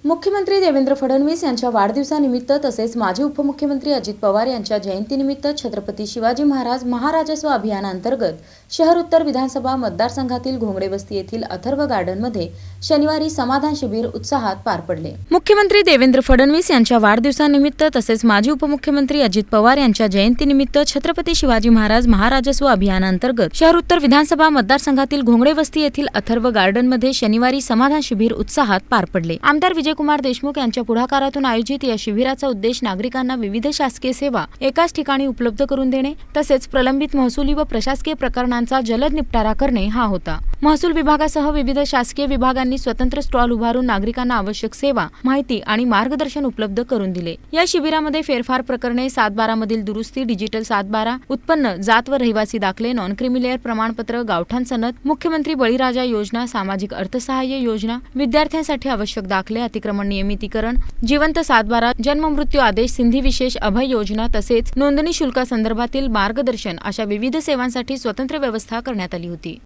मुख्यमंत्री देवेंद्र फडणवीस यांच्या वाढदिवसानिमित्त तसेच माजी उपमुख्यमंत्री अजित पवार यांच्या जयंतीनिमित्त छत्रपती शिवाजी महाराज महाराजस्व अभियानांतर्गत शहर उत्तर विधानसभा मतदारसंघातील घोंगडे वस्ती येथील अथर्व गार्डनमध्ये शनिवारी समाधान शिबिर उत्साहात पार पडले। मुख्यमंत्री देवेंद्र फडणवीस यांच्या वाढदिवसानिमित्त तसेच माजी उपमुख्यमंत्री अजित पवार यांच्या जयंतीनिमित्त छत्रपती शिवाजी महाराज महाराजस्व अभियानांतर्गत शहर उत्तर विधानसभा मतदारसंघातील घोंगडे वस्ती येथील अथर्व गार्डनमध्ये शनिवारी समाधान शिबिर उत्साहात पार पडले। आमदार विजयकुमार देशमुख यांच्या पुढाकारातून आयोजित या शिबिराचा उद्देश नागरिकांना विविध शासकीय सेवा एकाच ठिकाणी उपलब्ध करून देणे तसेच प्रलंबित महसुली व प्रशासकीय प्रकरणांचा जलद निपटारा करणे हा होता। महसूल विभागासह विविध शासकीय विभागांनी स्वतंत्र स्टॉल उभारून नागरिकांना आवश्यक सेवा, माहिती आणि मार्गदर्शन उपलब्ध करून दिले। या शिबिरामध्ये फेरफार प्रकरणे, 7/12 मधील दुरुस्ती, डिजिटल 7/12, उत्पन्न, जात व रहिवासी दाखले, नॉन क्रिमिलेअर प्रमाणपत्र, गावठाण सनद, मुख्यमंत्री बळीराजा योजना, सामाजिक अर्थसहाय्य योजना, विद्यार्थ्यांसाठी आवश्यक दाखले, अतिक्रमण नियमितीकरण, जिवंत 7/12, जन्म मृत्यू आदेश, सिंधी विशेष अभय योजना तसेच नोंदणी शुल्कासंदर्भातील मार्गदर्शन अशा विविध सेवांसाठी स्वतंत्र व्यवस्था करण्यात आली होती।